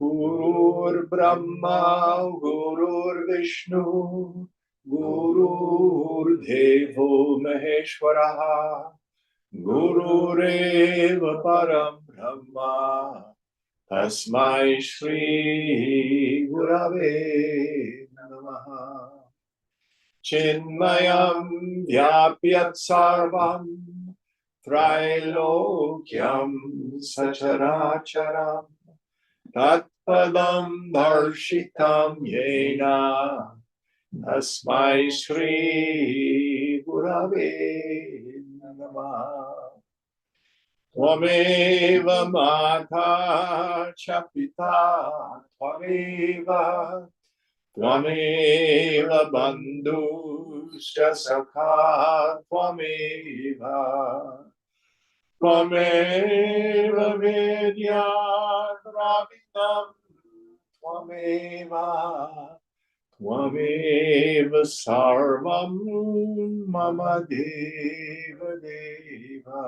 Gurur Brahma, Gurur Vishnu, Gurur Devo Maheshwaraha, Gurureva Param Brahma, Tasmai Shri Gurave Namaha. Chinmayam Vyapyat Sarvam Trailokyam Sacharacharam Tatpadam Darshitam Yena Tasmai Shri Gurave Namaha. Tvameva Mata Chapita Tvameva Tvameva Bandhuscha Sakha Tvameva Tvameva Vidya Dravidam Tvameva Tvameva Sarvam Mama Deva Deva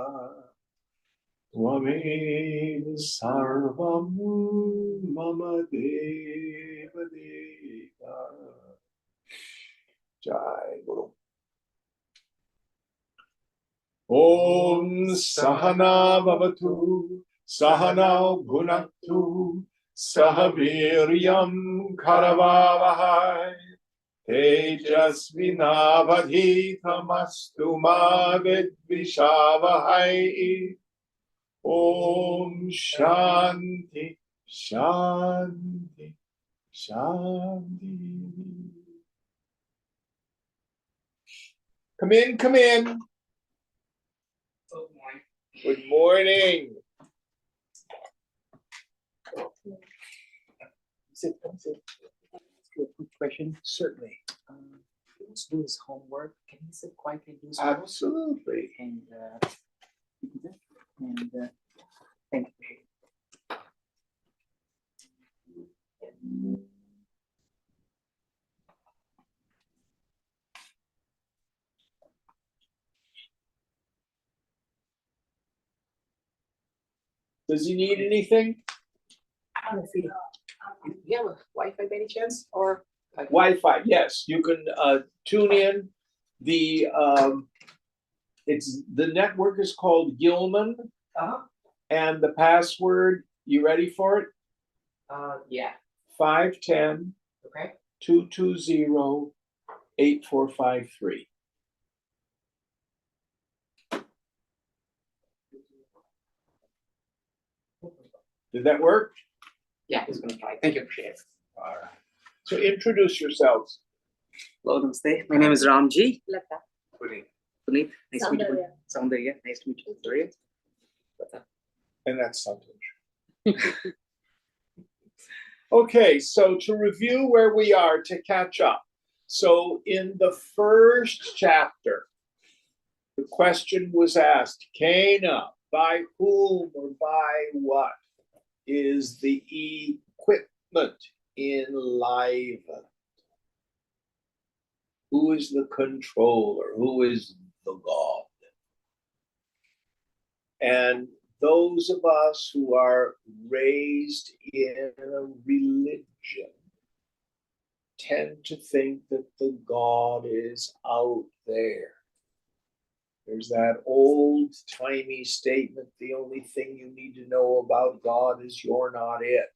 Tvameva Sarvam Mama Deva Deva. Jai Guru. Om Sahana Bhavatu Sahana Bhunaktu Sahaviryam Karavavahai Tejasvinavadhitamastu ma vidvishavahai. Om Shanti Shanti Shanti. Come in, come in. Good morning. Good morning. Sit, come sit. Ask you a quick question. Certainly. He wants to do his homework. Can he sit quietly and do his homework? Absolutely. And thank you. Does he need anything? I want to see. Do you have a Wi-Fi by any chance, or Wi-Fi, yes. You can tune in. The network is called Gilman, and the password. You ready for it? Yeah. 510 Okay. 220 8453. Did that work? Yeah, he's gonna try. Thank you, appreciate it. All right. So introduce yourselves. Hello, namaste. My name is Ramji. Lata. Puneet. Puneet, nice to meet you. Soundarya. Soundarya, nice to meet you. Soundarya. Lata. And that's Santosh. Okay, so to review where we are, to catch up. So in the first chapter, the question was asked, Cana, by whom or by what is the equipment enlivened? Who is the controller? Who is the God? And those of us who are raised in a religion tend to think that the God is out there. There's that old-timey statement, the only thing you need to know about God is you're not it.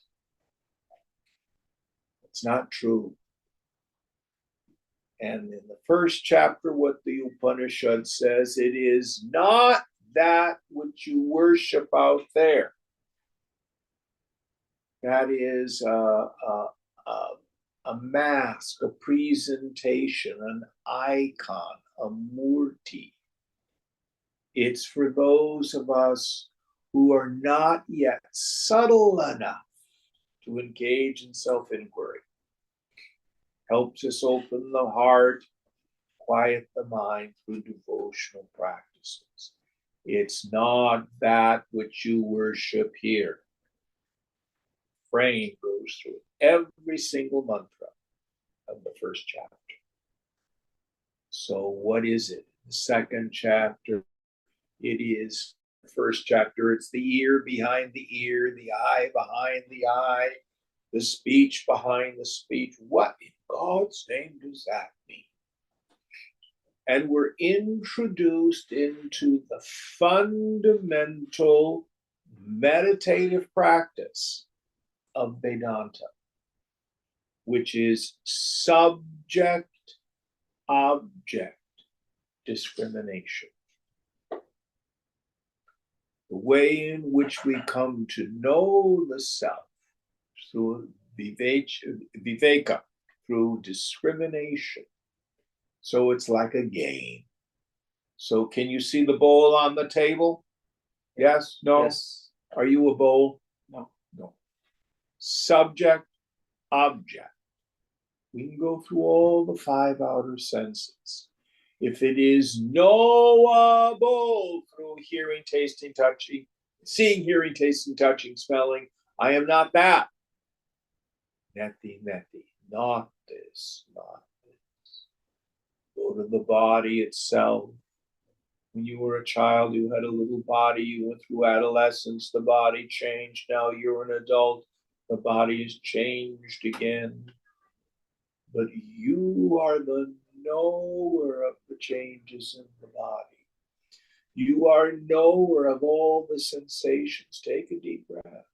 It's not true. And in the first chapter, what the Upanishad says, it is not that which you worship out there. That is a mask, a presentation, an icon, a murti. It's for those of us who are not yet subtle enough to engage in self-inquiry. Helps us open the heart, quiet the mind through devotional practices. It's not that which you worship here. Frame goes through every single mantra of the first chapter. So what is it? The second chapter, it is the first chapter. It's the ear behind the ear, the eye behind the eye. the speech behind the speech. What in God's name does that mean? And we're introduced into the fundamental meditative practice of Vedanta, which is subject object discrimination. The way in which we come to know the self through viveka, through discrimination. So it's like a game. So can you see the bowl on the table? Yes? No? Yes. Are you a bowl? No. No. Subject, object. We can go through all the five outer senses. If it is knowable through hearing, tasting, touching, seeing, hearing, tasting, touching, smelling, I am not that. Neti, not this, not this. Go to the body itself. When you were a child, you had a little body. You went through adolescence. The body changed. Now you're an adult. The body is changed again. But you are the knower of the changes in the body. You are knower of all the sensations. Take a deep breath.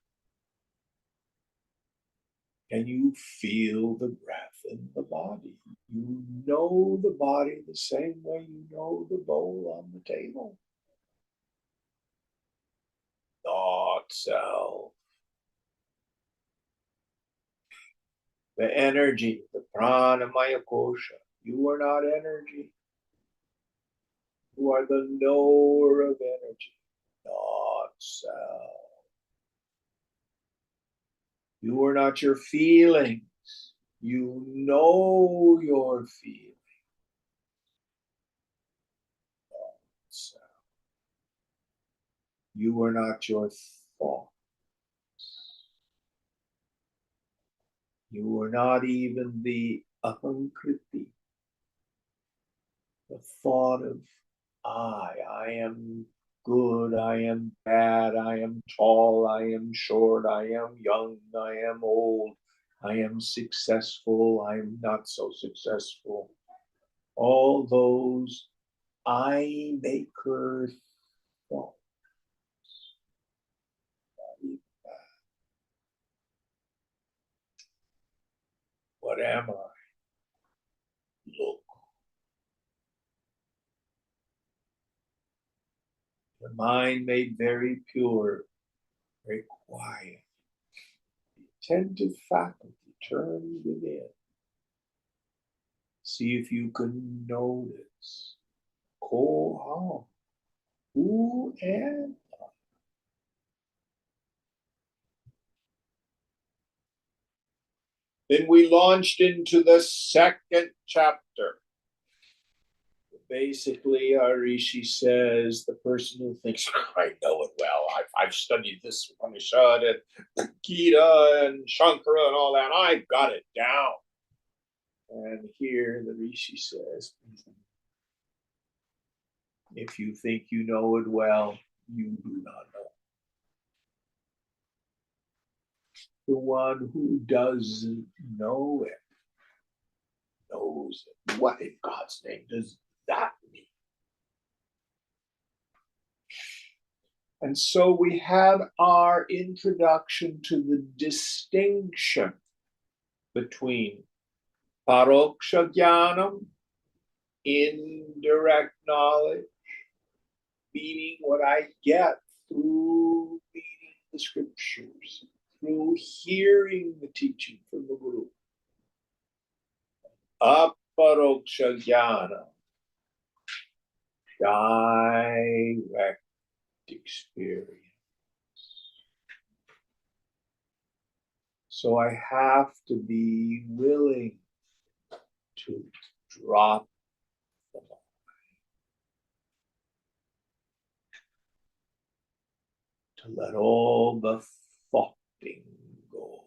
And you feel the breath in the body. You know the body the same way you know the bowl on the table. Not self. The energy, the pranamaya kosha. You are not energy. You are the knower of energy, not self. You are not your feelings. You know your feelings. Not self. You are not your thoughts. You are not even the ahankriti, the thought of I am good, I am bad, I am tall, I am short, I am young, I am old, I am successful, I'm not so successful. All those I maker thoughts. What am I? Look. The mind made very pure, very quiet. The attentive faculty turn within. See if you can notice. Ko who am I? Then we launched into the second chapter. Basically, our Rishi says the person who thinks, I know it well, I've studied this Upanishad and Gita and Shankara and all that, I've got it down. And here the Rishi says, if you think you know it well, you do not know. The one who doesn't know it knows it. What in God's name does that mean? And so we had our introduction to the distinction between paroksha jnanam, indirect knowledge, meaning what I get through reading the scriptures, through hearing the teaching from the Guru. Aparoksha jnana, direct experience. So I have to be willing to drop the mind, to let all the thoughting go.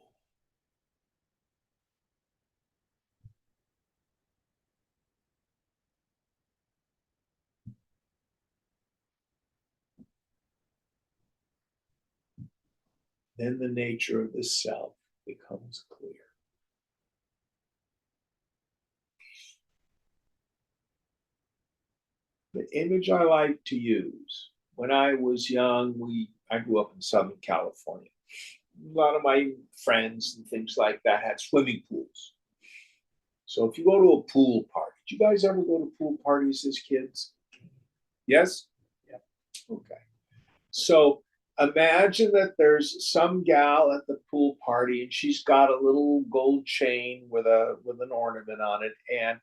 Then the nature of the self becomes clear. The image I like to use, when I was young, I grew up in Southern California. A lot of my friends and things like that had swimming pools. So if you go to a pool party, did you guys ever go to pool parties as kids? Yes? Yeah. Okay. So imagine that there's some gal at the pool party and she's got a little gold chain with an ornament on it, and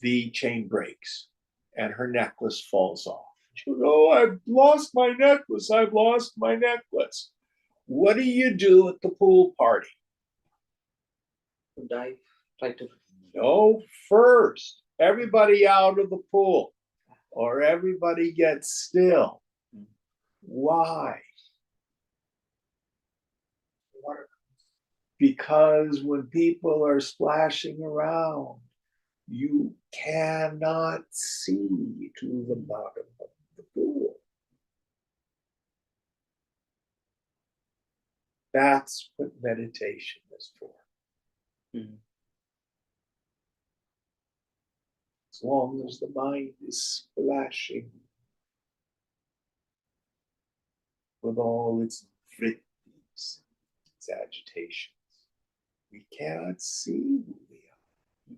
the chain breaks and her necklace falls off. She goes, "Oh, I've lost my necklace. I've lost my necklace." What do you do at the pool party? Dive, try to. No, first, everybody out of the pool or everybody gets still. Why? Because when people are splashing around, you cannot see to the bottom of the pool. That's what meditation is for. Mm-hmm. As long as the mind is splashing with all its vrittis, its agitations, we cannot see who we are.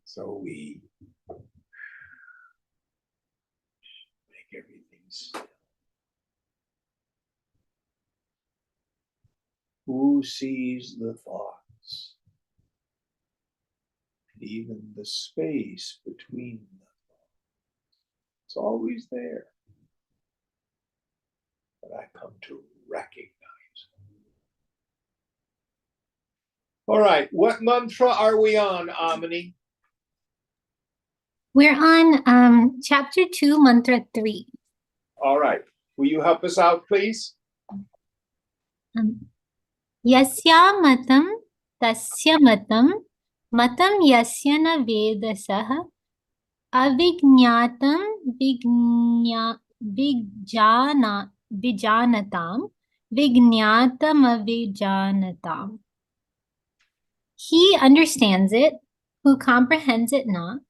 So we make everything still. Who sees the thoughts? And even the space between them. It's always there. But I come to recognize. All right, what mantra are we on, Amini? We're on chapter 2, mantra 3. All right, will you help us out, please? Yasya matam tasya matam matam yasya na vedasah avijñatam vijanatam vijñatam avijanatam. He understands it who comprehends it not,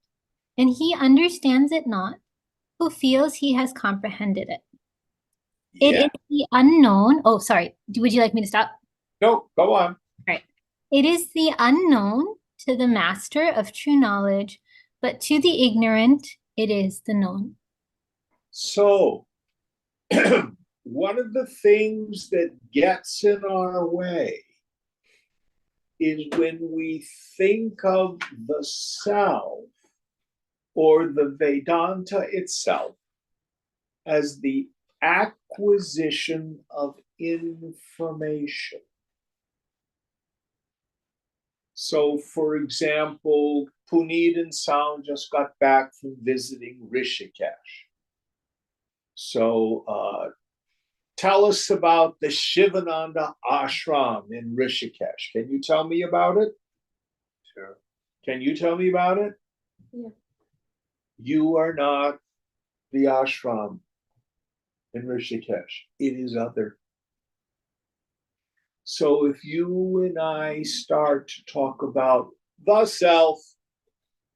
and he understands it not who feels he has comprehended it. It is the unknown. Oh, sorry. Would you like me to stop? No, go on. All right. It is the unknown to the master of true knowledge, but to the ignorant, it is the known. So, one of the things that gets in our way is when we think of the self or the Vedanta itself as the acquisition of information. So, for example, Puneet and Sal just got back from visiting Rishikesh. So, tell us about the Shivananda ashram in Rishikesh. Can you tell me about it? Sure. Can you tell me about it? Yeah. You are not the ashram in Rishikesh. It is other. So if you and I start to talk about the self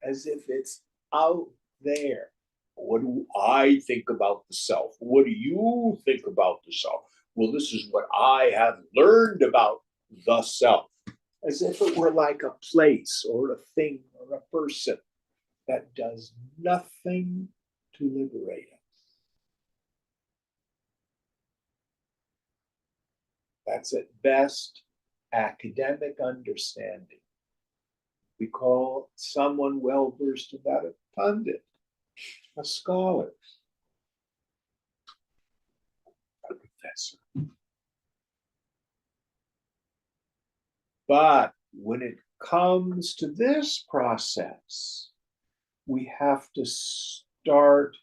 as if it's out there, what do I think about the self? What do you think about the self? Well, this is what I have learned about the self, as if it were like a place or a thing or a person that does nothing to liberate us. That's at best academic understanding. We call someone well versed in that a pundit, a scholar, a professor. But when it comes to this process, we have to start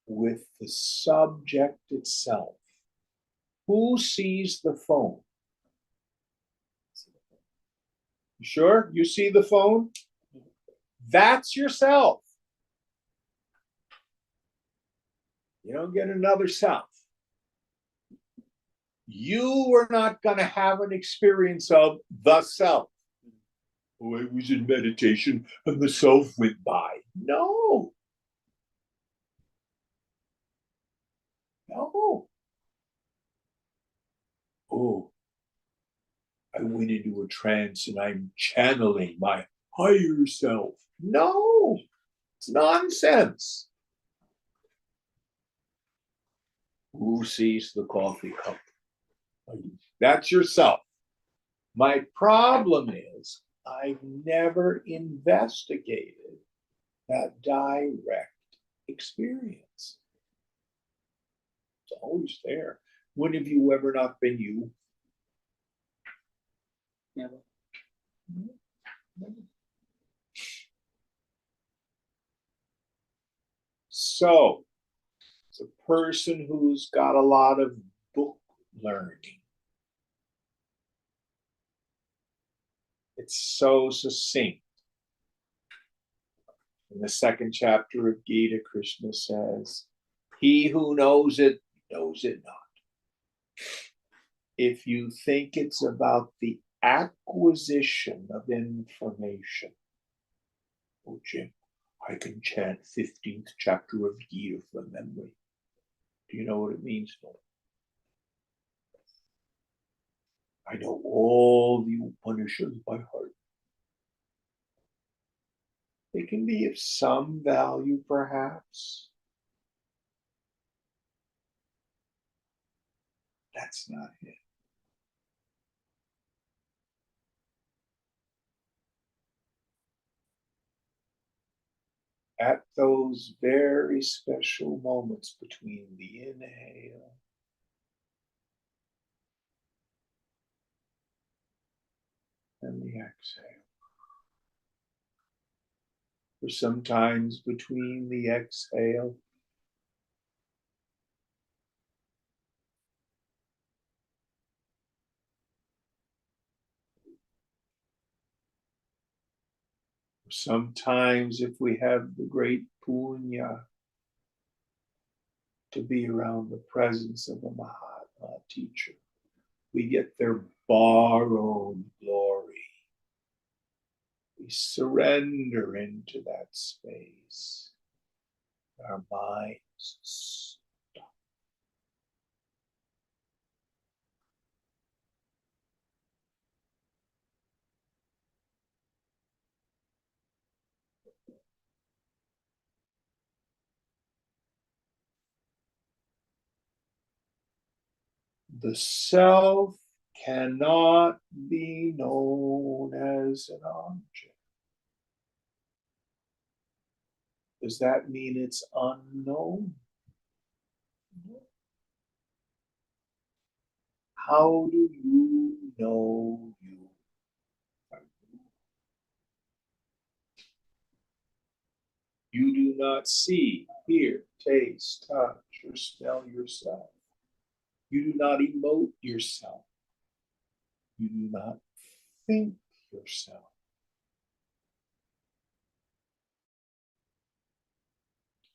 with the subject itself. Who sees the phone? You sure? You see the phone? That's yourself. You don't get another self. You are not going to have an experience of the self. Oh, I was in meditation and the self went by. No. No. Oh, I went into a trance and I'm channeling my higher self. No, it's nonsense. Who sees the coffee cup? That's yourself. My problem is I've never investigated that direct experience. It's always there. When have you ever not been you? Never. So, it's a person who's got a lot of book learning. It's so succinct. In the second chapter of Gita, Krishna says, he who knows it not. If you think it's about the acquisition of information, oh, Jim, I can chant 15th chapter of Gita from memory. Do you know what it means? I know all the Upanishads by heart. They can be of some value, perhaps. That's not it. At those very special moments between the inhale and the exhale, or sometimes between the exhale sometimes, if we have the great punya to be around the presence of a Mahatma teacher, we get their borrowed glory. We surrender into that space. Our minds stop. The self cannot be known as an object. Does that mean it's unknown? How do you know you? You do not see, hear, taste, touch, or smell yourself. You do not emote yourself. You do not think yourself.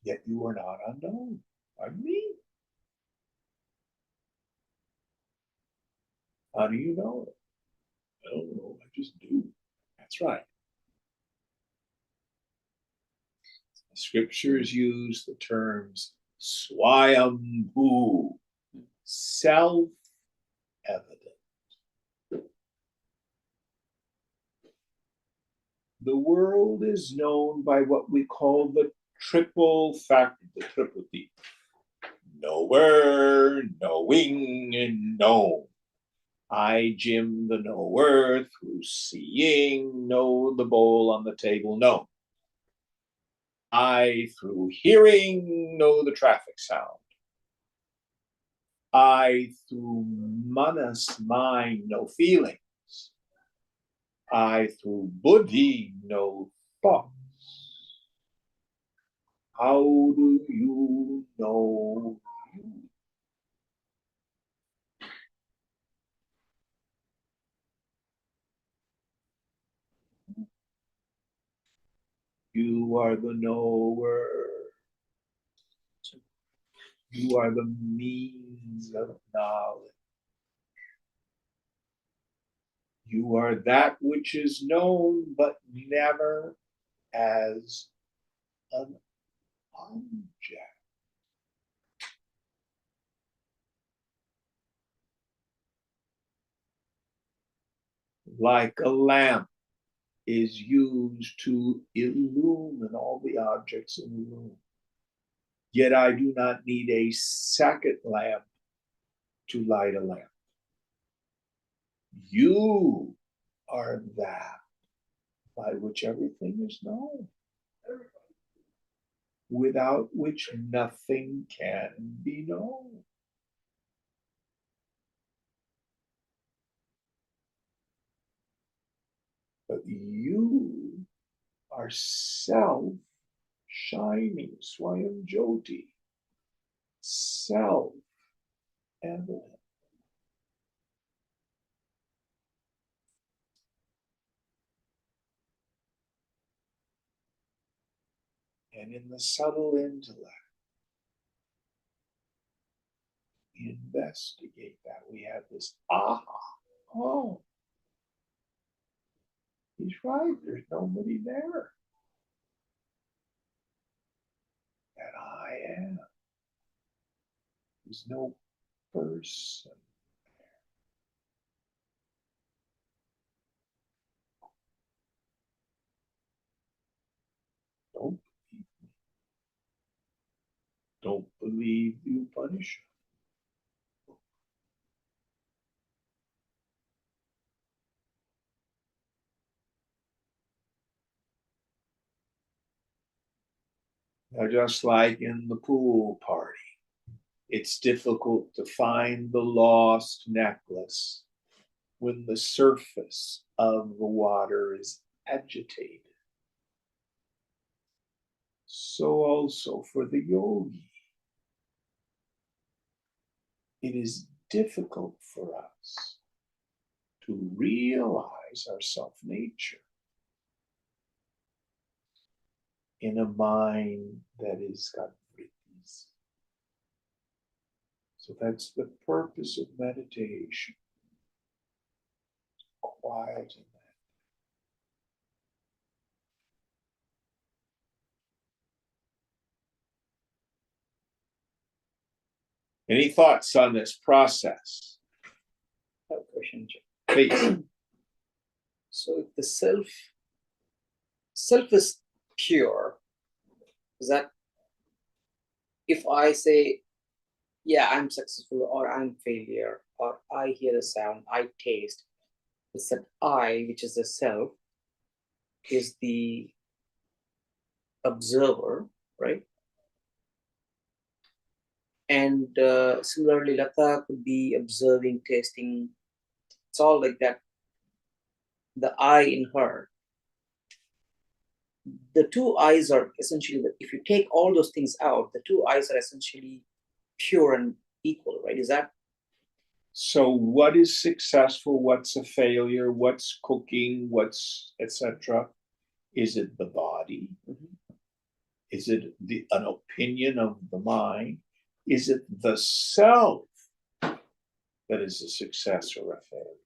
Yet you are not unknown. Pardon me? How do you know it? I don't know. I just do. That's right. The scriptures use the terms swayambhu, self-evident. The world is known by what we call the triple factor, the triple D. Knower, knowing, and known. I, Jim, the knower, through seeing, know the bowl on the table, known. I, through hearing, know the traffic sound. I, through manas, mind, know feelings. I, through buddhi, know thoughts. How do you know you? You are the knower. You are the means of knowledge. You are that which is known, but never as an object. Like a lamp is used to illumine all the objects in the room. Yet I do not need a second lamp to light a lamp. You are that by which everything is known, without which nothing can be known. But you are self shining, Swayam Jyoti, self evident. And in the subtle intellect, investigate that. We have this aha. Oh, he's right. There's nobody there. That I am. There's no person. Don't don't believe the Upanishad. Now, just like in the pool party, it's difficult to find the lost necklace when the surface of the water is agitated. So also for the yogi, it is difficult for us to realize our self-nature in a mind that is got vrittis. So that's the purpose of meditation. Quieting that. Any thoughts on this process? I have a question, Please. So if the self is pure, is that if I say, yeah, I'm successful or I'm failure, or I hear the sound, I taste, it's that I, which is the self, is the observer, right? And similarly, Lata could be observing, tasting. It's all like that. The I in her. The two eyes are essentially, if you take all those things out, the two eyes are essentially pure and equal, right? Is that? So what is successful? What's a failure? What's cooking? What's etc.? Is it the body? Mm-hmm. Is it an opinion of the mind? Is it the self that is a success or a failure?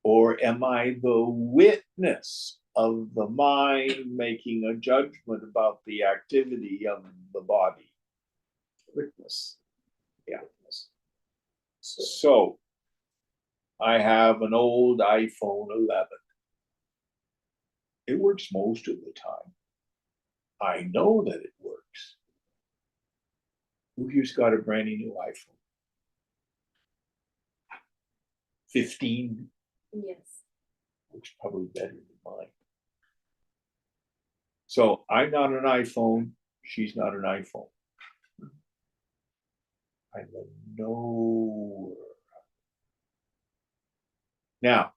Or am I the witness of the mind making a judgment about the activity of the body? Witness. Yeah. Witness. So I have an old iPhone 11. It works most of the time. I know that it works. Who here's got a brand new iPhone? 15? Yes. Which is probably better than mine. So I'm not an iPhone. She's not an iPhone. I'm a knower. Now,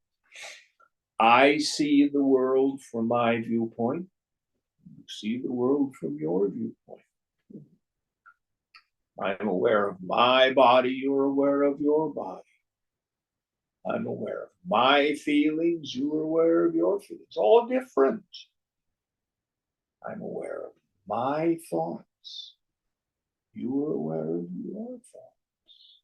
I see the world from my viewpoint. You see the world from your viewpoint. I'm aware of my body. You're aware of your body. I'm aware of my feelings. You're aware of your feelings. All different. I'm aware of my thoughts. You are aware of your thoughts.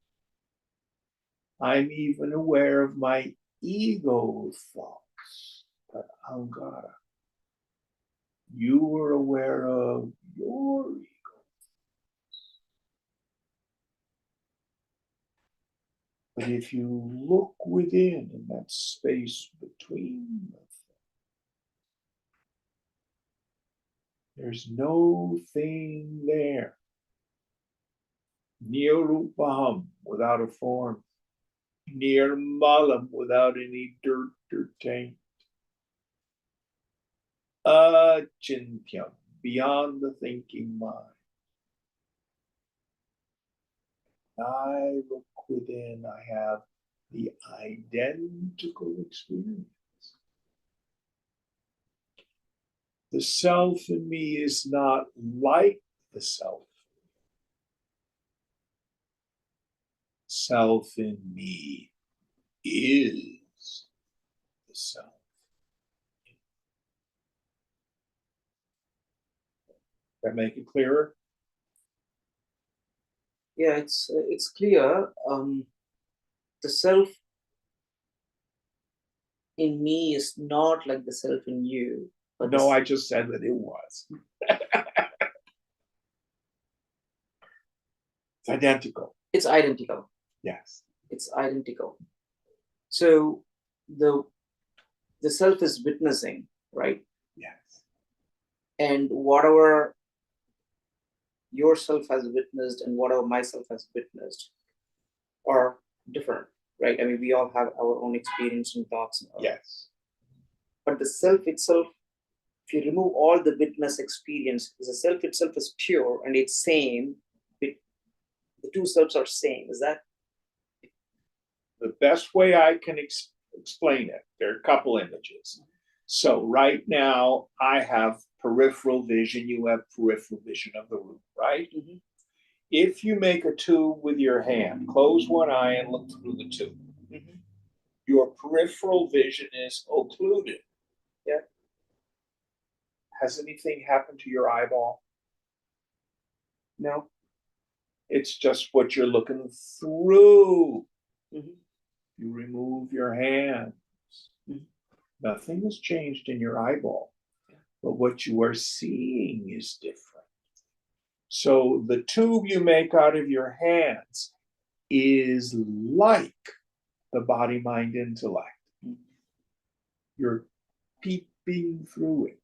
I'm even aware of my ego thoughts, but Ankara. You are aware of your ego. But if you look within in that space between the there's no thing there. Nirupaham, without a form. Nirmalam, without any dirt or taint. Achintyam, beyond the thinking mind. I look within, I have the identical experience. The self in me is not like the self. Self in me is the self. That make it clearer? Yeah, it's clear. The self in me is not like the self in you. But No, I just said that it was. It's identical. It's identical. Yes. It's identical. So the self is witnessing, right? Yes. And whatever yourself has witnessed and whatever myself has witnessed are different, right? I mean, we all have our own experience and thoughts. And all. Yes. But the self itself, if you remove all the witness experience, the self itself is pure and it's same. The two selves are same. Is that? The best way I can explain it, there are a couple images. So right now, I have peripheral vision. You have peripheral vision of the room, right? Mm-hmm. If you make a tube with your hand, close one eye and look through the tube. Mm-hmm. Your peripheral vision is occluded. Yeah. Has anything happened to your eyeball? No. It's just what you're looking through. Mm-hmm. You remove your hands. Mm-hmm. Nothing has changed in your eyeball, but what you are seeing is different. So the tube you make out of your hands is like the body, mind, intellect. You're peeping through it.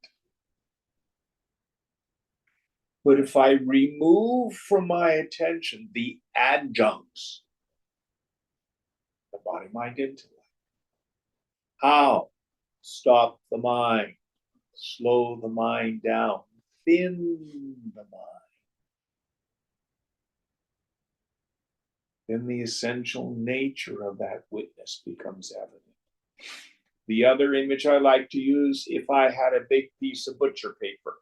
But if I remove from my attention the adjuncts, the body, mind, intellect, how? Stop the mind, slow the mind down, thin the mind. Then the essential nature of that witness becomes evident. The other image I like to use, if I had a big piece of butcher paper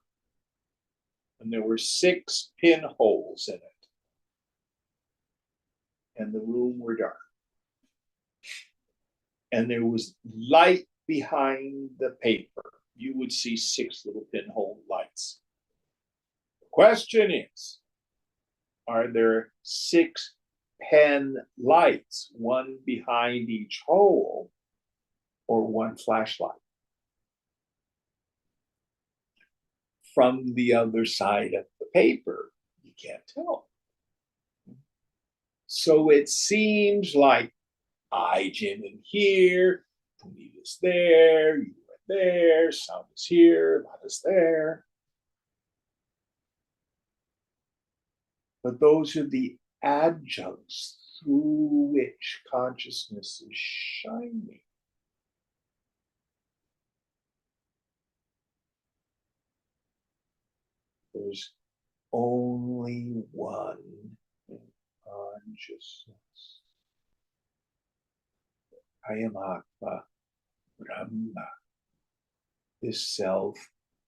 and there were 6 pinholes in it and the room were dark and there was light behind the paper, you would see 6 little pinhole lights. The question is, are there 6 pen lights, one behind each hole, or one flashlight? From the other side of the paper, you can't tell. So it seems like I, Jim, am here, Punita's there, you are there, sound is here, light is there. But those are the adjuncts through which consciousness is shining. There's only one consciousness. I am Atma, Brahma. This self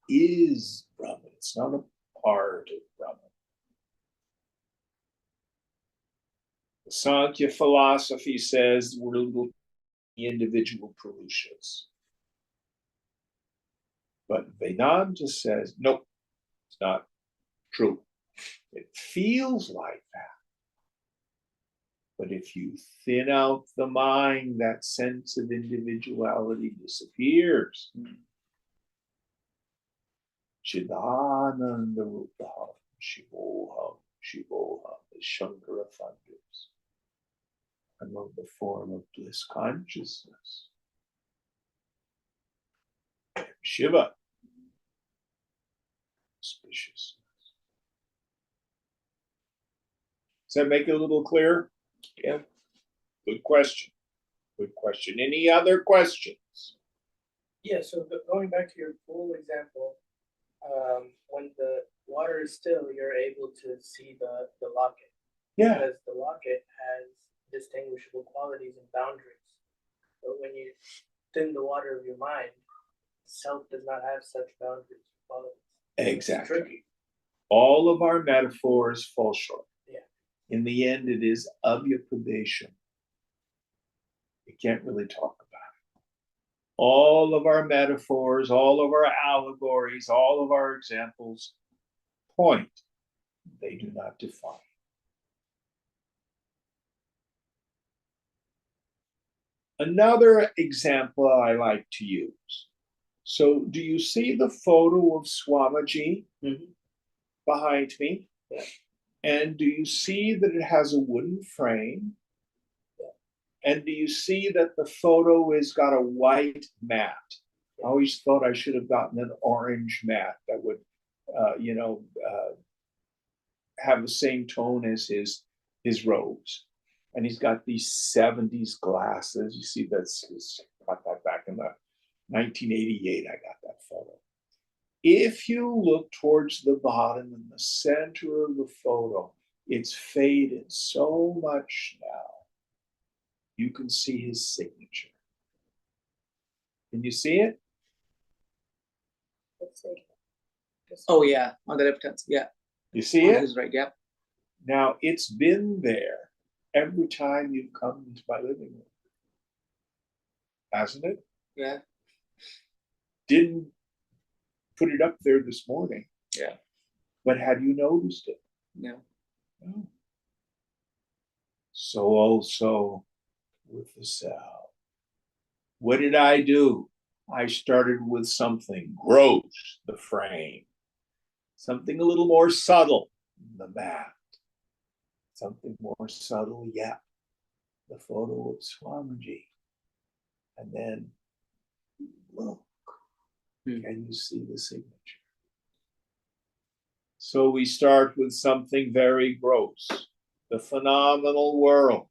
is Brahman. It's not a part of Brahman. The Sankhya philosophy says we're little individual Purushas. But Vedanta says, nope, it's not true. It feels like that. But if you thin out the mind, that sense of individuality disappears. Chidananda Rupaham, Shivoham, Shivoham, as Shankara thunders, among the form of bliss consciousness. Shiva, auspiciousness. Does that make it a little clearer? Yeah. Good question. Good question. Any other questions? Yeah, so going back to your pool example, when the water is still, you're able to see the locket. Yeah. Because the locket has distinguishable qualities and boundaries. But when you thin the water of your mind, self does not have such boundaries or qualities. Exactly. It's tricky. All of our metaphors fall short. Yeah. In the end, it is avyapradesham. You can't really talk about it. All of our metaphors, all of our allegories, all of our examples point. They do not define. Another example I like to use. So, do you see the photo of Swamiji behind me? Yeah. And do you see that it has a wooden frame? Yeah. And do you see that the photo has got a white mat? I always thought I should have gotten an orange mat that would, have the same tone as his robes. And he's got these 70s glasses. You see, got that back in the 1988. I got that photo. If you look towards the bottom in the center of the photo, it's faded so much now. You can see his signature. Can you see it? Let's see. Oh yeah, on the left hand. Yeah. You see On it? his right. Yeah. Now, it's been there every time you've come into my living room. Hasn't it? Yeah. Didn't put it up there this morning. Yeah. But had you noticed it? No. No. So also with the cell. What did I do? I started with something gross, the frame. Something a little more subtle, the mat. Something more subtle yet, the photo of Swamiji. And then look, can you see the signature? So we start with something very gross, the phenomenal world.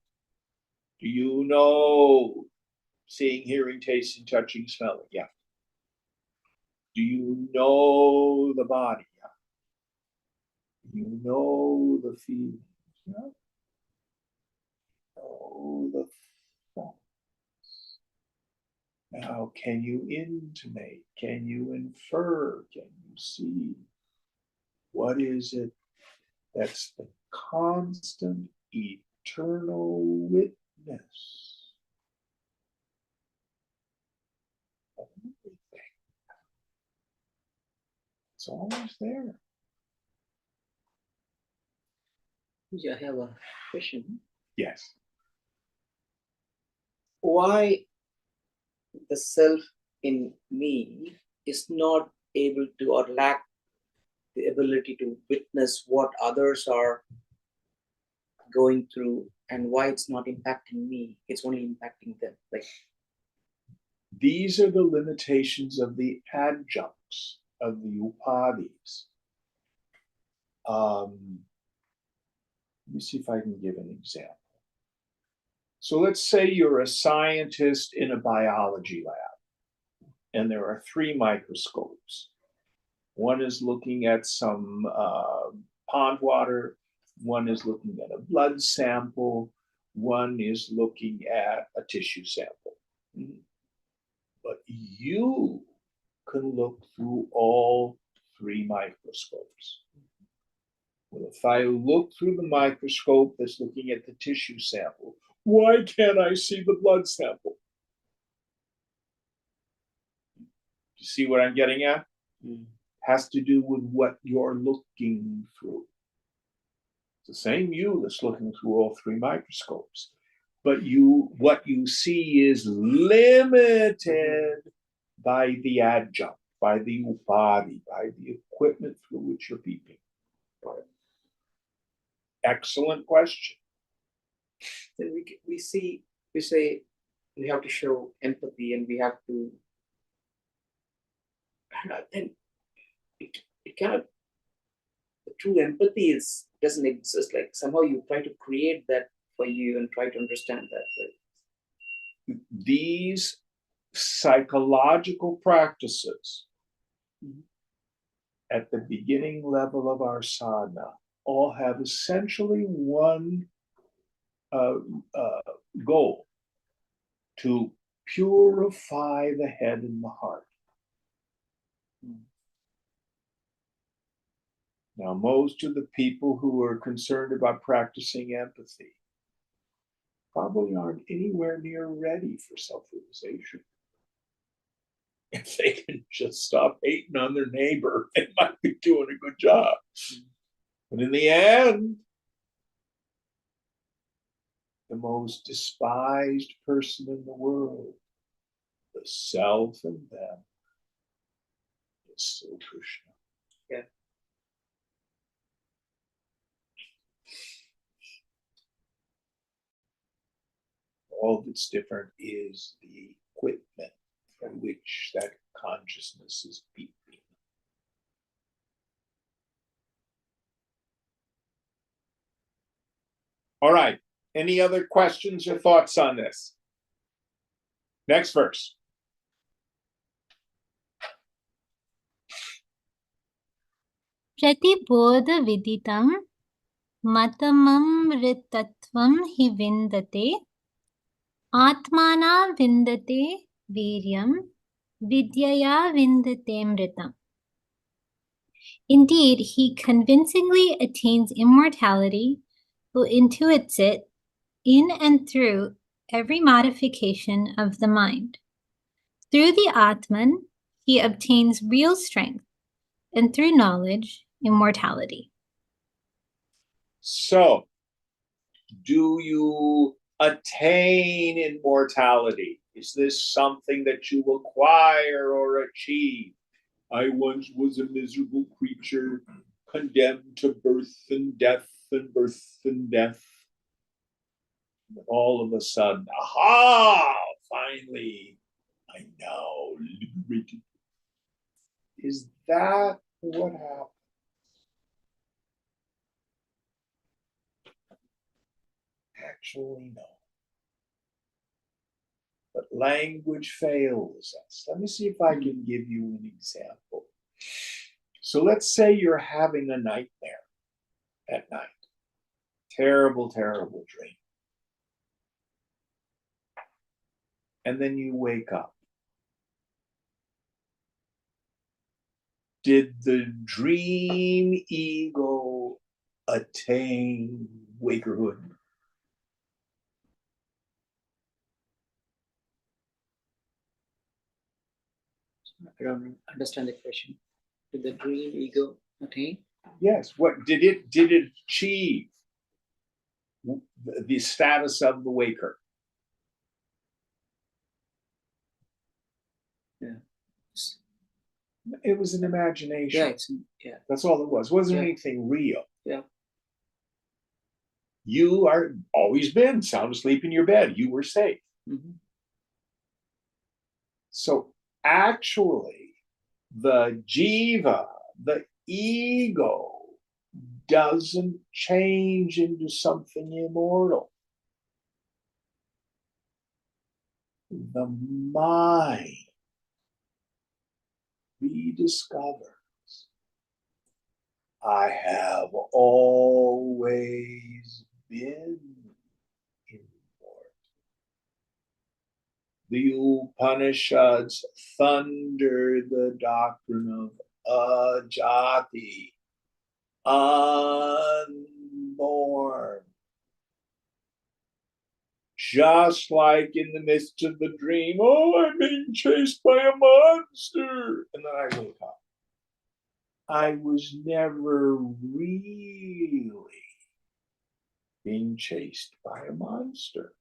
Do you know seeing, hearing, tasting, touching, smelling? Yeah. Do you know the body? Yeah. Do you know the feelings? Yeah. Know the thoughts. Now, can you intimate? Can you infer? Can you see? What is it that's the constant, eternal witness of everything? It's always there. Yeah, I have a question. Yes. Why the self in me is not able to or lack the ability to witness what others are going through, and why it's not impacting me, it's only impacting them? Like, these are the limitations of the adjuncts of the upadis. Let me see if I can give an example. So let's say you're a scientist in a biology lab, and there are 3 microscopes. One is looking at some pond water, one is looking at a blood sample, one is looking at a tissue sample. But you can look through all 3 microscopes. Well, if I look through the microscope that's looking at the tissue sample, why can't I see the blood sample? You see what I'm getting at? Has to do with what you're looking through. the same you that's looking through all three microscopes. But what you see is limited by the adjunct, by the body, by the equipment through which you're peeping. Excellent question. Then we say we have to show empathy, and we have to. Then it cannot. The true empathy doesn't exist. Like somehow you try to create that for you and try to understand that. Right? These psychological practices at the beginning level of our sadhana all have essentially one goal: to purify the head and the heart. Now, most of the people who are concerned about practicing empathy probably aren't anywhere near ready for self-realization. If they can just stop hating on their neighbor, they might be doing a good job. But in the end, the most despised person in the world, the self and them, is still Krishna. Yeah. All that's different is the equipment from which that consciousness is beeping. All right. Any other questions or thoughts on this? Next verse. प्रतिबोध विदितं मतममृतत्वं हि विन्दते आत्माना विन्दते वीर्यं विद्यया विन्दते मृतम्. Indeed, he convincingly attains immortality who intuits it in and through every modification of the mind. Through the Atman, he obtains real strength, and through knowledge, immortality. So, do you attain immortality? Is this something that you acquire or achieve? I once was a miserable creature, condemned to birth and death and birth and death. And all of a sudden, aha! Finally, I'm now liberated. Is that what happened? Actually, no. But language fails us. Let me see if I can give you an example. So let's say you're having a nightmare at night. Terrible, terrible dream. And then you wake up. Did the dream ego attain wakerhood? I don't understand the question. Did the dream ego attain? Yes. What did it achieve? The status of the waker. Yeah. It was an imagination. Yeah. That's all it was. It wasn't Yeah. anything real. Yeah. You are always been sound asleep in your bed. You were safe. Mm-hmm. So actually, the jiva, the ego, doesn't change into something immortal. The mind rediscovers, I have always been immortal. The Upanishads thunder the doctrine of ajati, unborn. Just like in the midst of the dream, oh, I'm being chased by a monster. And then I wake up. I was never really being chased by a monster.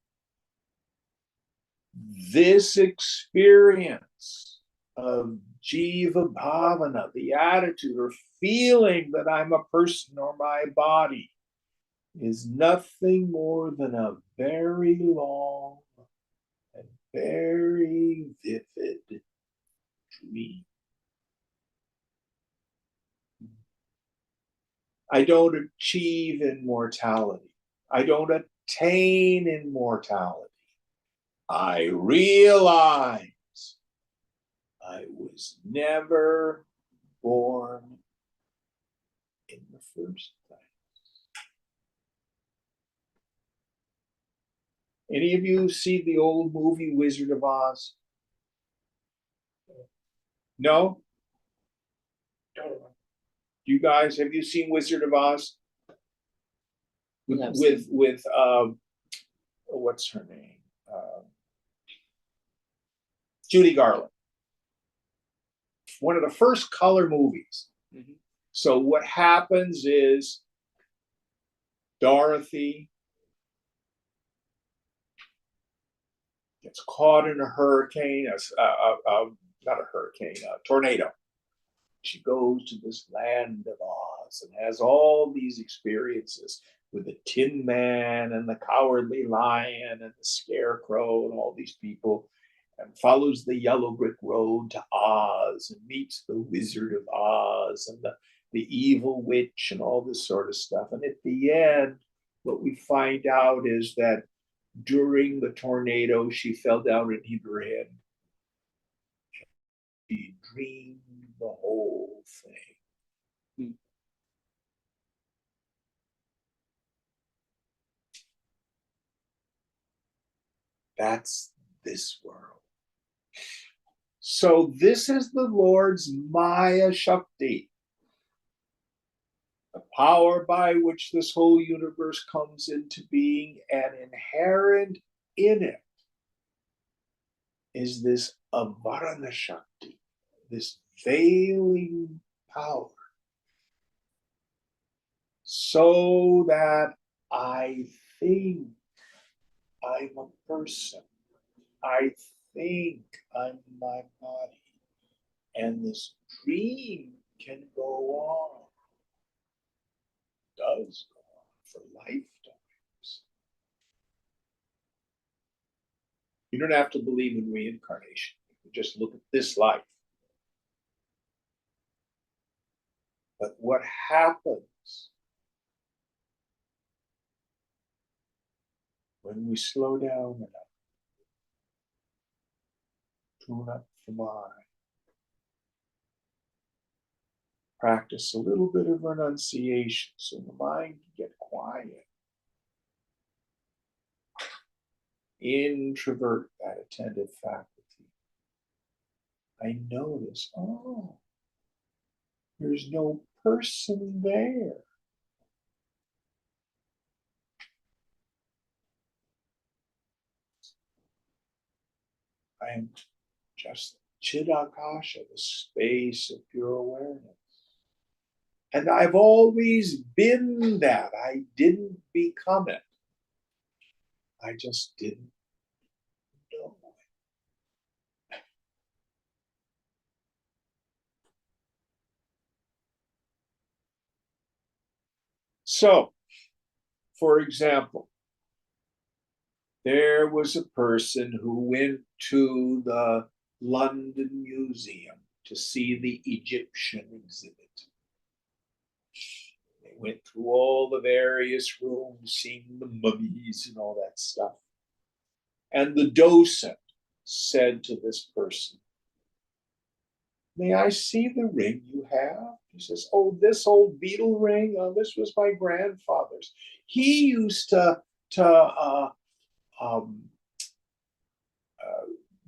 This experience of jiva bhavana, the attitude or feeling that I'm a person or my body, is nothing more than a very long and very vivid dream. I don't achieve immortality. I don't attain immortality. I realize I was never born in the first place. Any of you see the old movie Wizard of Oz? No? Don't know. You guys, have you seen Wizard of Oz? Yeah, I've With what's her name? Judy Garland. One of the first color movies. Mhm. So what happens is Dorothy gets caught in a hurricane, not a hurricane, a tornado. She goes to this land of Oz and has all these experiences with the Tin Man and the Cowardly Lion and the Scarecrow and all these people, and follows the yellow brick road to Oz and meets the Wizard of Oz and the evil witch and all this sort of stuff. And at the end, what we find out is that during the tornado, she fell down and hit her head. She dreamed the whole thing. That's this world. So this is the Lord's Maya Shakti, the power by which this whole universe comes into being, and inherent in it is this Avarana Shakti, this veiling power, so that I think I'm a person. I think I'm my body. And this dream can go on, does go on for lifetimes. You don't have to believe in reincarnation. You can just look at this life. But what happens when we slow down enough, tune up the mind, practice a little bit of renunciation so the mind can get quiet, introvert that attentive faculty. I notice, oh, there's no person there. I am just Chidakasha, the space of pure awareness. And I've always been that. I didn't become it. I just didn't know it. So, for example, there was a person who went to the London Museum to see the Egyptian exhibit. They went through all the various rooms, seeing the mummies and all that stuff. And the docent said to this person, "May I see the ring you have?" He says, "Oh, this old beetle ring, this was my grandfather's. He used to um,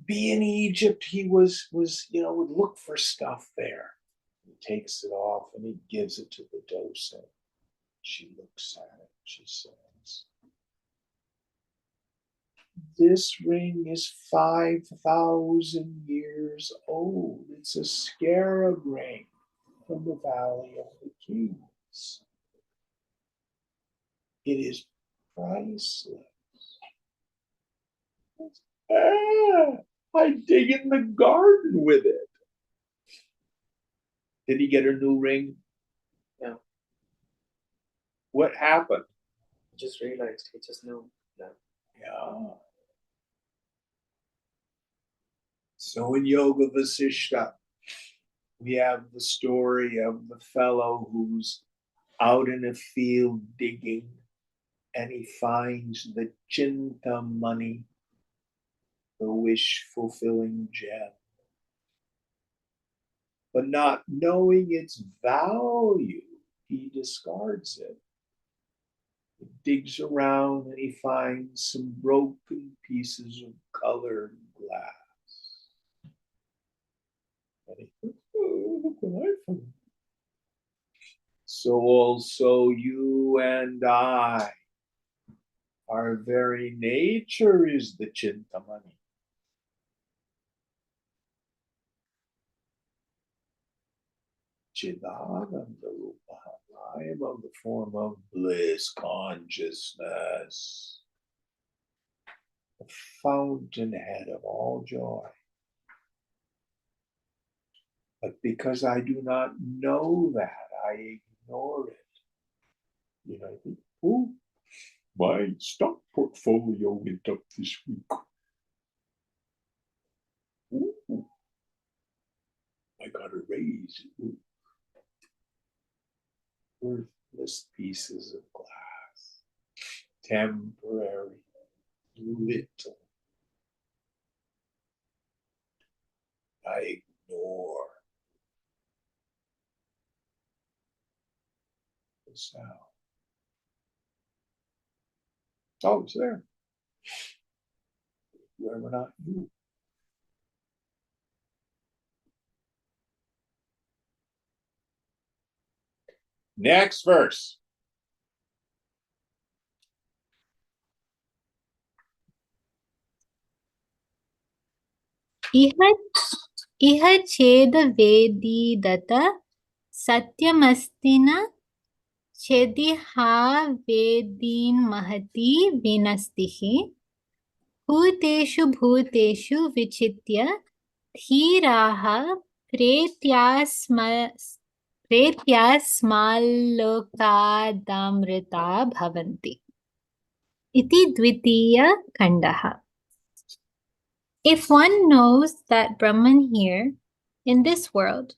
be in Egypt. He was would look for stuff there." He takes it off and he gives it to the docent. She looks at it. She says, "This ring is 5,000 years old. It's a scarab ring from the Valley of the Kings. It is priceless. I dig in the garden with it. Did he get a new ring? No. What happened? He just realized. He just knew. No. Yeah. So in Yoga Vasishta, we have the story of the fellow who's out in a field digging, and he finds the Chintamani, the wish-fulfilling gem. But not knowing its value, he discards it. He digs around and he finds some broken pieces of colored glass. And he thinks, oh, look what I found. So also you and I, our very nature is the Chintamani. Chidananda Rupa. I am of the form of bliss consciousness, the fountainhead of all joy. But because I do not know that, I ignore it. You know, I think, oh, my stock portfolio went up this week. Ooh, I got a raise. Ooh. Worthless pieces of glass, temporary, little. I ignore the sound. Oh, it's there. Whoever not you. Next verse. इह चेद वेदीदत सत्यमस्ति न चेदिहा वेदीन् महती विनस्तिः भूतेषु भूतेषु विचित्य धीराः प्रेत्यास्माल्लोकादमृता भवन्ति इति द्वितीयखण्डः. If one knows that Brahman here, in this world,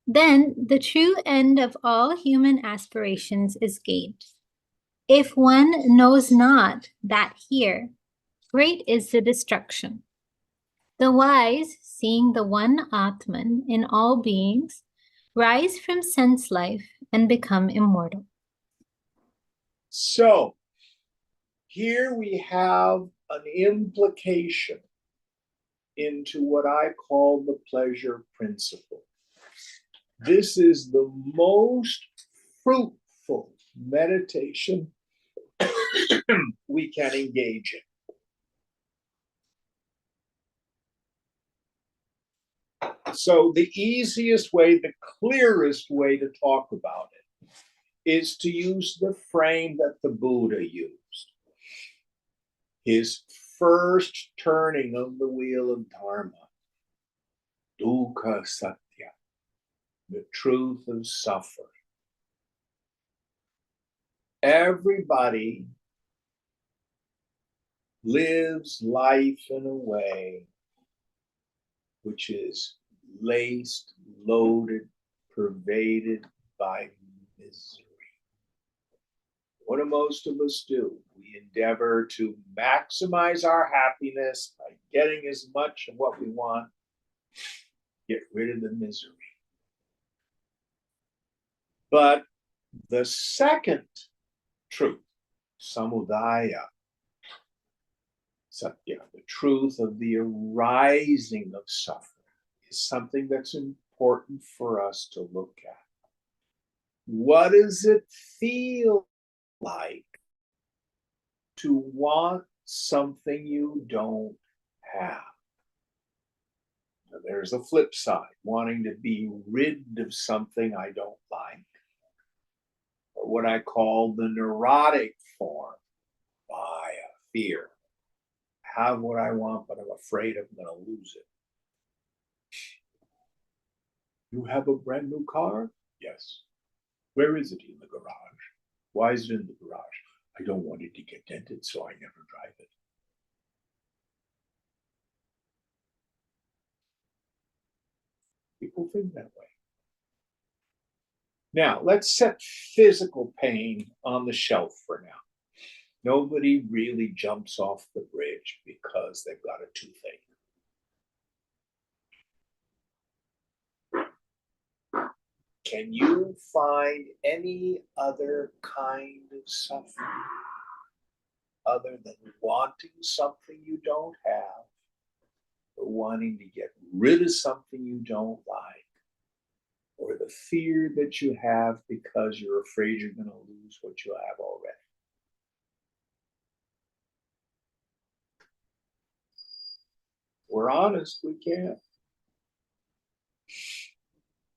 then the true end of all human aspirations is gained. If one knows not that here, great is the destruction. The wise, seeing the one Atman in all beings, rise from sense life and become immortal. So, here we have an implication into what I call the pleasure principle. This is the most fruitful meditation we can engage in. So the easiest way, the clearest way to talk about it is to use the frame that the Buddha used. His first turning of the wheel of Dharma, dukkha satya, the truth of suffering. Everybody lives life in a way which is laced, loaded, pervaded by misery. What do most of us do? We endeavor to maximize our happiness by getting as much of what we want, get rid of the misery. But the second truth, samudaya, satya, the truth of the arising of suffering, is something that's important for us to look at. What does it feel like to want something you don't have? Now, there's a flip side, wanting to be rid of something I don't like, or what I call the neurotic form, Maya, fear. Have what I want, but I'm afraid I'm going to lose it. You have a brand new car? Yes. Where is it? In the garage. Why is it in the garage? I don't want it to get dented, so I never drive it. People think that way. Now, let's set physical pain on the shelf for now. Nobody really jumps off the bridge because they've got a toothache. Can you find any other kind of suffering other than wanting something you don't have, or wanting to get rid of something you don't like, or the fear that you have because you're afraid you're going to lose what you have already? We're honest, we can't.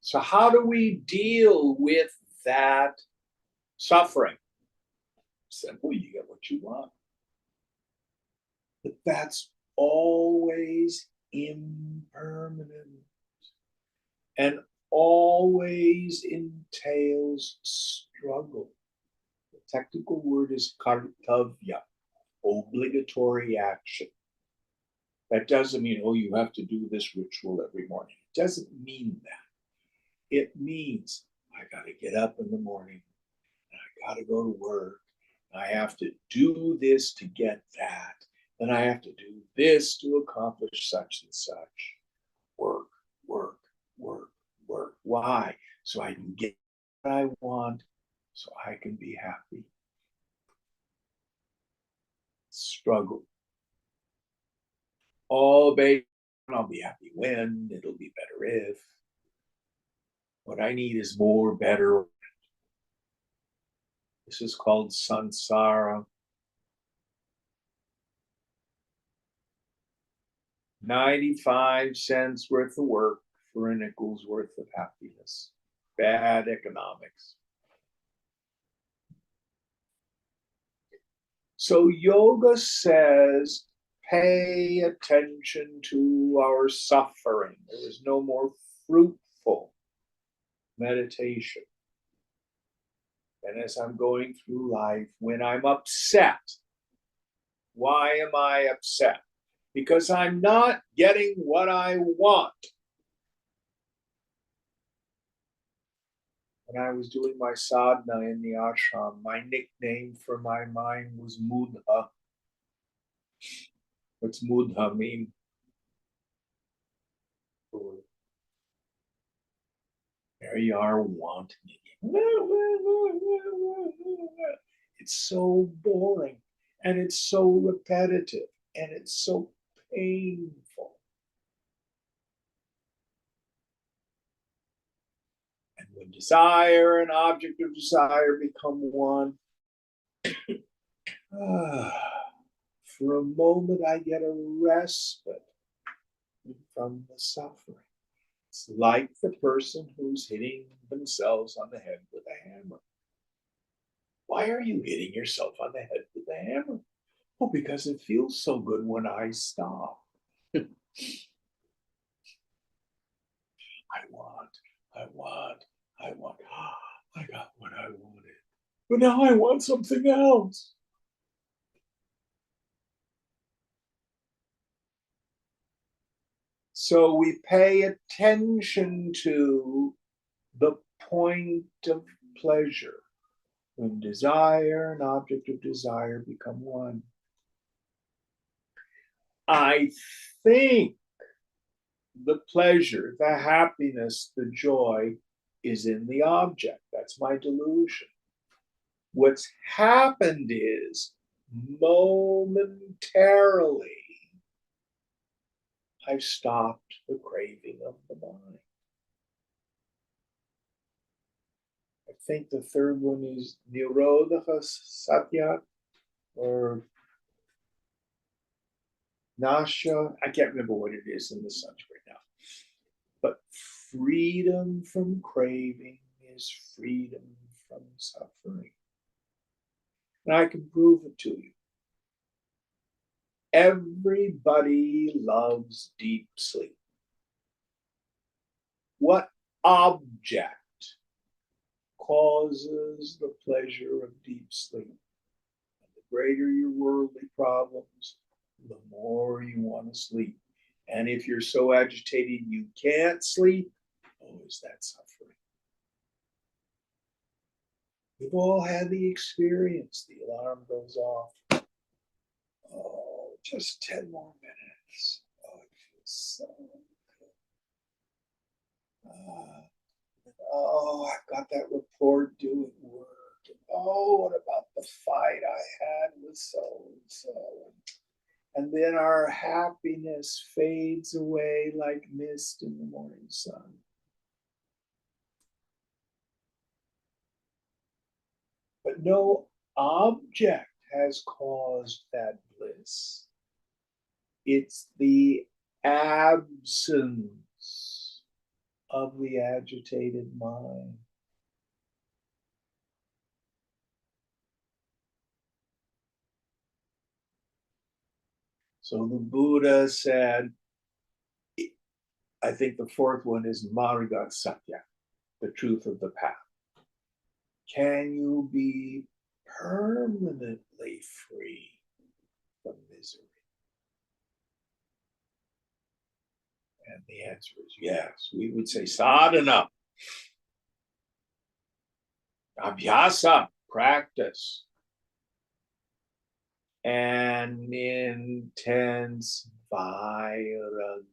So how do we deal with that suffering? Simple, you get what you want. But that's always impermanent and always entails struggle. The technical word is kartavya, obligatory action. That doesn't mean, oh, you have to do this ritual every morning. It doesn't mean that. It means I got to get up in the morning and I got to go to work. I have to do this to get that. Then I have to do this to accomplish such and such. Work, work, work, work. Why? So I can get what I want, so I can be happy. Struggle. All based on I'll be happy when, it'll be better if. What I need is more, better. This is called samsara. 95 cents worth of work for a nickel's worth of happiness. Bad economics. So yoga says, pay attention to our suffering. There is no more fruitful meditation. And as I'm going through life, when I'm upset, why am I upset? Because I'm not getting what I want. When I was doing my sadhana in the ashram, my nickname for my mind was Mudha. What's Mudha mean? There you are wanting again. It's so boring and it's so repetitive and it's so painful. And when desire and object of desire become one, for a moment I get a respite from the suffering. It's like the person who's hitting themselves on the head with a hammer. Why are you hitting yourself on the head with a hammer? Oh, because it feels so good when I stop. I want. I got what I wanted. But now I want something else. So we pay attention to the point of pleasure when desire and object of desire become one. I think the pleasure, the happiness, the joy is in the object. That's my delusion. What's happened is momentarily I've stopped the craving of the mind. I think the third one is Nirodha Satya or Nasha. I can't remember what it is in the Sanskrit now. But freedom from craving is freedom from suffering. And I can prove it to you. Everybody loves deep sleep. What object causes the pleasure of deep sleep? The greater your worldly problems, the more you want to sleep. And if you're so agitated you can't sleep, oh, is that suffering? We've all had the experience. The alarm goes off. Oh, just 10 more minutes. Oh, it feels so good. Oh, I've got that report due at work. Oh, what about the fight I had with so and so? And then our happiness fades away like mist in the morning sun. But no object has caused that bliss. It's the absence of the agitated mind. So the Buddha said, I think the fourth one is Marga Satya, the truth of the path. Can you be permanently free from misery? And the answer is yes. We would say sadhana, abhyasa, practice, and intense vairagya.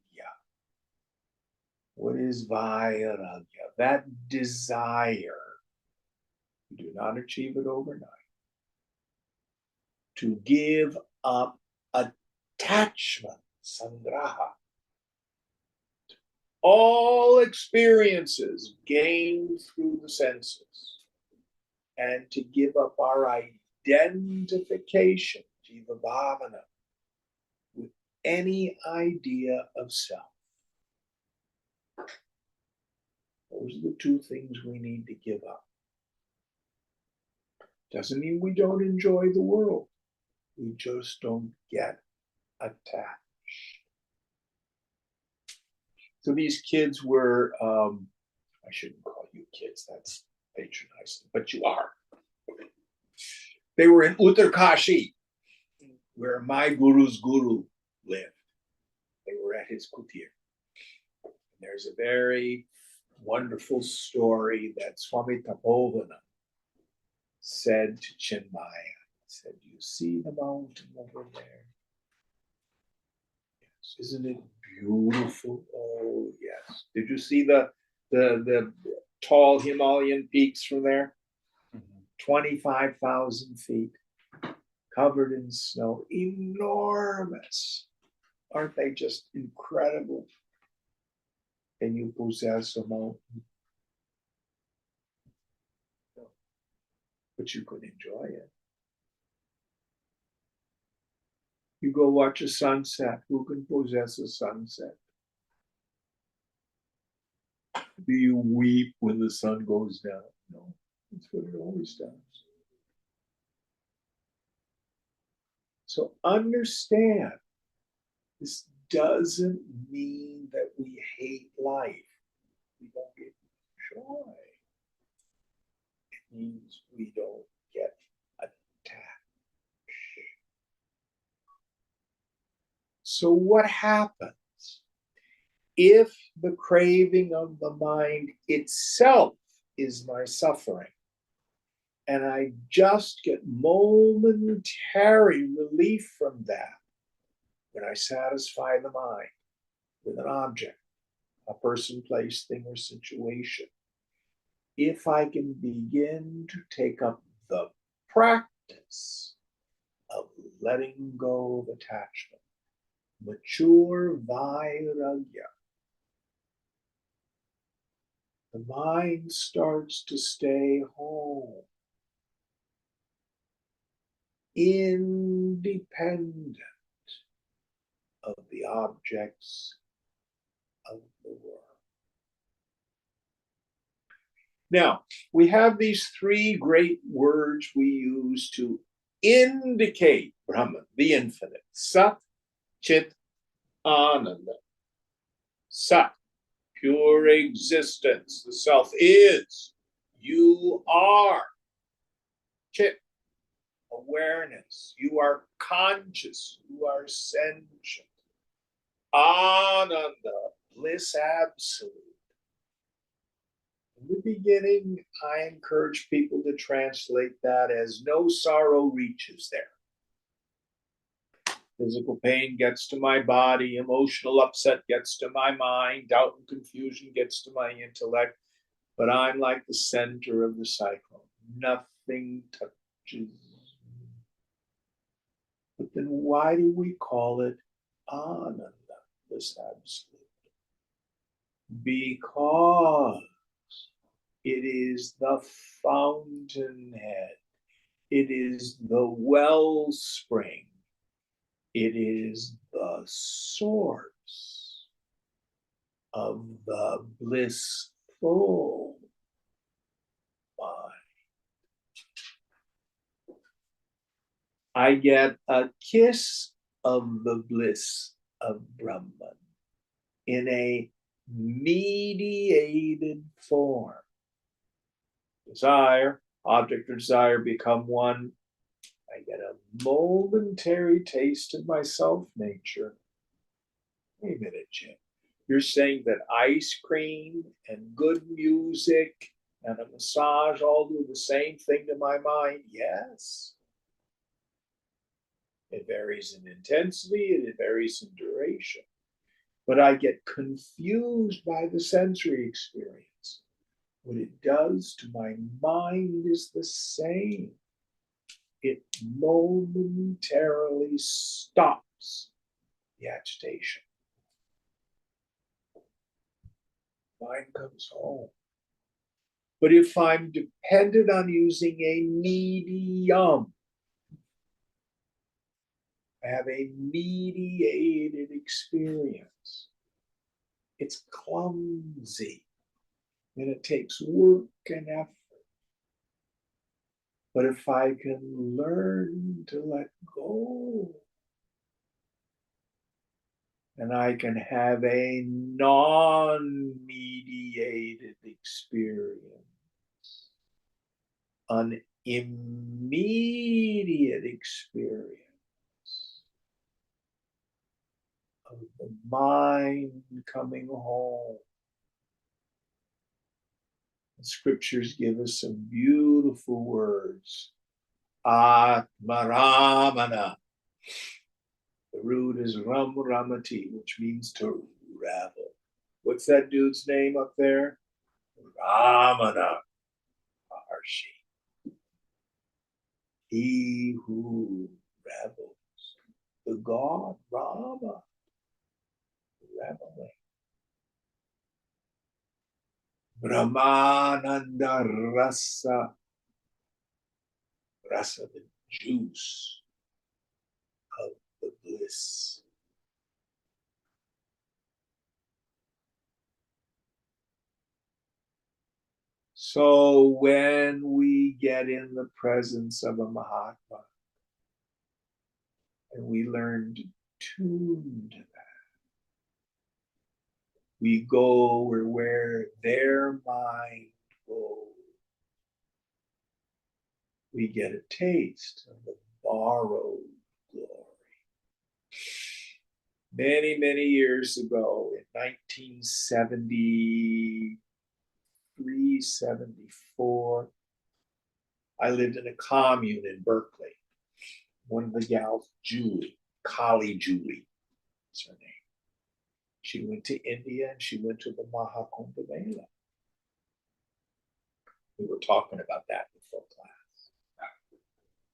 What is vairagya? That desire. You do not achieve it overnight. To give up attachment, sangraha. All experiences gained through the senses, and to give up our identification, jiva bhavana, with any idea of self. Those are the two things we need to give up. Doesn't mean we don't enjoy the world. We just don't get attached. So these kids were, I shouldn't call you kids, that's patronizing, but you are. They were in Uttarkashi, where my guru's guru lived. They were at his kutir. There's a very wonderful story that Swami Tapovana said to Chinmaya. He said, "Do you see the mountain over there? Yes. Isn't it beautiful? Oh, yes. Did you see the tall Himalayan peaks from there? 25,000 feet, covered in snow, enormous. Aren't they just incredible? Can you possess a mountain? No. But you could enjoy it. You go watch a sunset. Who can possess a sunset? Do you weep when the sun goes down? No, that's what it always does. So understand, this doesn't mean that we hate life. We don't get joy. It means we don't get attached. So what happens if the craving of the mind itself is my suffering, and I just get momentary relief from that when I satisfy the mind with an object, a person, place, thing, or situation? If I can begin to take up the practice of letting go of attachment, mature vairagya, the mind starts to stay home, independent of the objects of the world. Now, we have these three great words we use to indicate Brahman, the infinite: Sat, Chit Ananda. Sat, pure existence. The self is. You are. Chit, awareness. You are conscious. You are sentient. Ananda, bliss absolute. In the beginning, I encourage people to translate that as no sorrow reaches there. Physical pain gets to my body, emotional upset gets to my mind, doubt and confusion gets to my intellect, but I'm like the center of the cyclone. Nothing touches me. But then why do we call it Ananda, this absolute? Because it is the fountainhead. It is the wellspring. It is the source of the blissful mind. I get a kiss of the bliss of Brahman in a mediated form. Desire, object of desire become one. I get a momentary taste of my self nature. Wait a minute, Jim. You're saying that ice cream and good music and a massage all do the same thing to my mind? Yes. It varies in intensity and it varies in duration. But I get confused by the sensory experience. What it does to my mind is the same. It momentarily stops the agitation. Mind comes home. But if I'm dependent on using a medium, I have a mediated experience. It's clumsy and it takes work and effort. But if I can learn to let go, and I can have a non-mediated experience, an immediate experience of the mind coming home. The scriptures give us some beautiful words. Atmaramana. The root is Ram Ramati, which means to ravel. What's that dude's name up there? Ramana Maharshi. He who ravels. The god Rama. Reveling. Brahmananda Rasa. Rasa, the juice of the bliss. So when we get in the presence of a Mahatma and we learn to tune to that, we go where their mind goes. We get a taste of the borrowed glory. Many, many years ago, in 1973, 74, I lived in a commune in Berkeley. One of the gals, Julie, Kali Julie, is her name. She went to India and she went to the Mahakumbh Mela. We were talking about that before class.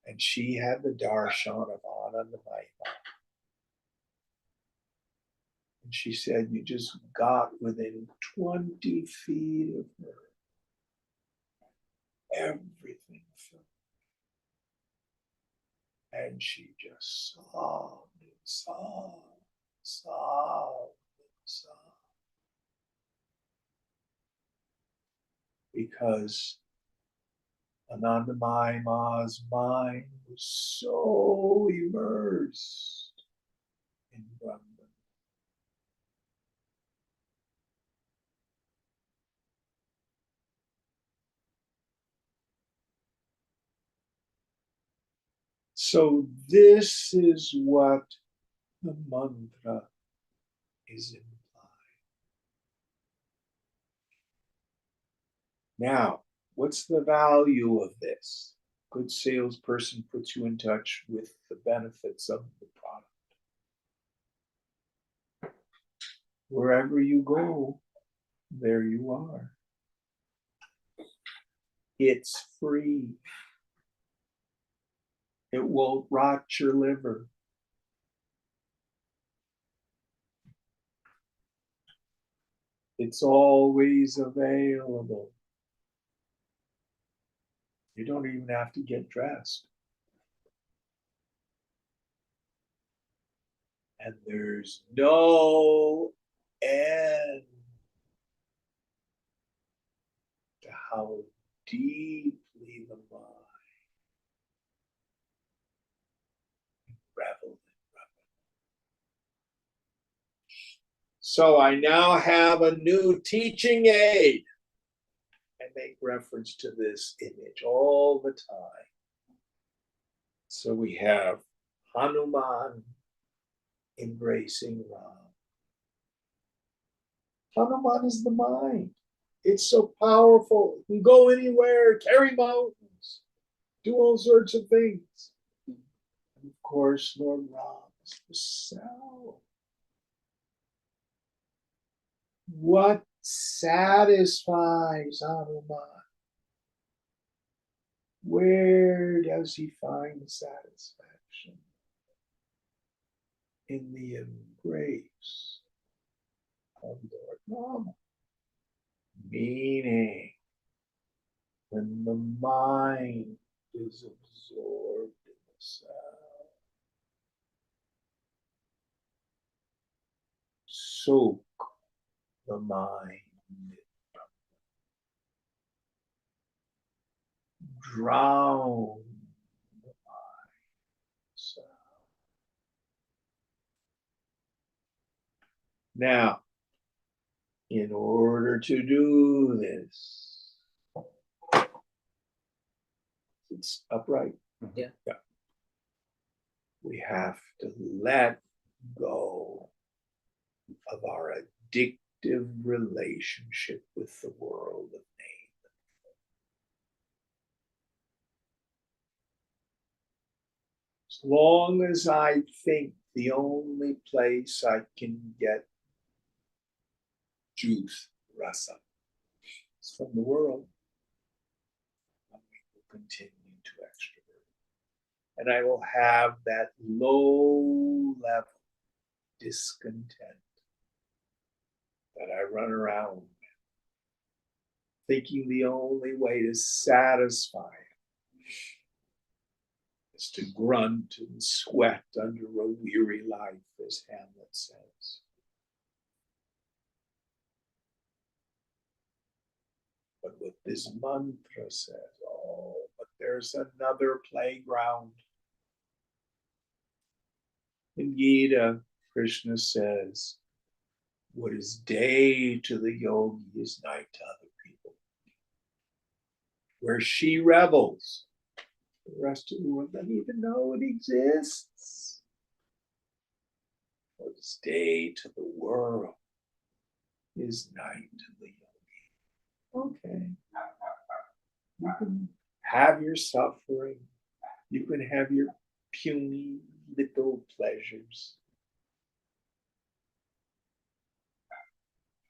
And she had the darshan of Ananda Mahima. And she said, you just got within 20 feet of her. Everything felt. And she just sobbed and sobbed, sobbed and sobbed. Because Ananda Mahima's mind was so immersed in So this is what the mantra is implied. Now, what's the value of this? Good salesperson puts you in touch with the benefits of the product. Wherever you go, there you are. It's free. It won't rot your liver. It's always available. You don't even have to get dressed. And there's no end to how deeply the mind revels. So I now have a new teaching aid. I make reference to this image all the time. So we have Hanuman embracing Ram. Hanuman is the mind. It's so powerful. You can go anywhere, carry mountains, do all sorts of things. And of course, Lord Ram is the self. What satisfies Hanuman? Where does he find satisfaction? In the embrace of Lord Rama. Meaning, when the mind is absorbed in the self, soak the mind, drown the mind. Now, in order to do this, it's upright. Yeah. We have to let go of our addictive relationship with the world of name. As long as I think the only place I can get juice, rasa, is from the world, I will continue to extrovert. And I will have that low level discontent that I run around thinking the only way to satisfy it is to grunt and sweat under a weary life, as Hamlet says. But what this mantra says, oh, but there's another playground. In Gita, Krishna says, what is day to the yogi is night to other people. Where she revels, the rest of the world doesn't even know it exists. What is day to the world is night to the yogi. Okay. You can have your suffering. You can have your puny little pleasures.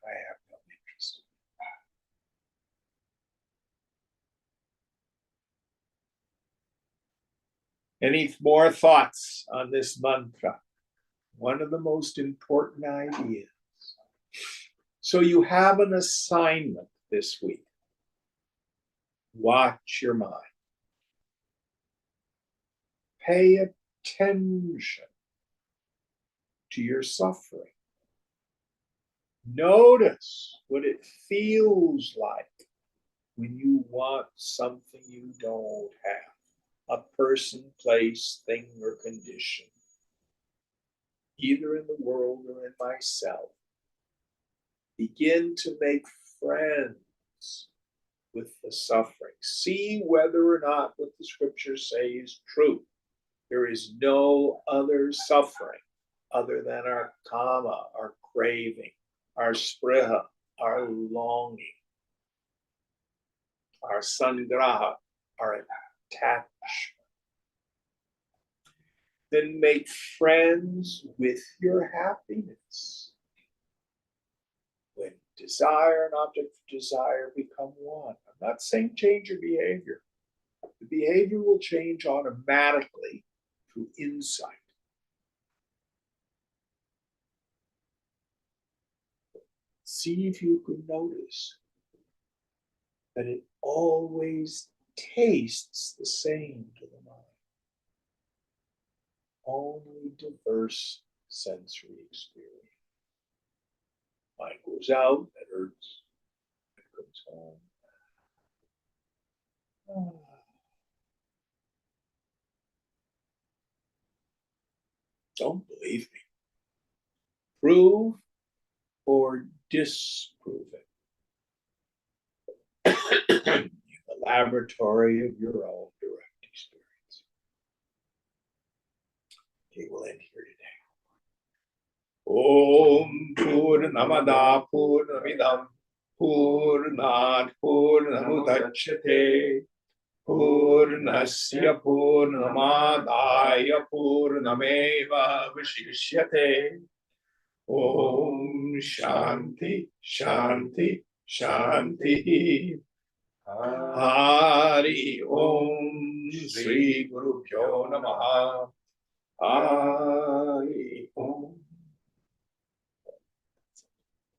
I have no interest. Any more thoughts on this mantra? One of the most important ideas. So you have an assignment this week. Watch your mind. Pay attention to your suffering. Notice what it feels like when you want something you don't have. A person, place, thing, or condition. Either in the world or in myself. Begin to make friends with the suffering. See whether or not what the scriptures say is true. There is no other suffering other than our kama, our craving, our spriha, our longing, our sangraha, our attachment. Then make friends with your happiness. When desire and object of desire become one. I'm not saying change your behavior. The behavior will change automatically through insight. See if you can notice that it always tastes the same to the mind. Only diverse sensory experience. Mind goes out, that hurts. It comes home. Don't believe me. Prove or disprove it in the laboratory of your own direct experience. Okay, we'll end here today. Om Purnamada Purnamidam Purnat Purnamudachyate Purnasya Purnamadaya Purnameva Vashishyate. Om Shanti Shanti Shanti. Hari Om Sri Guru Pyo Namaha. Hari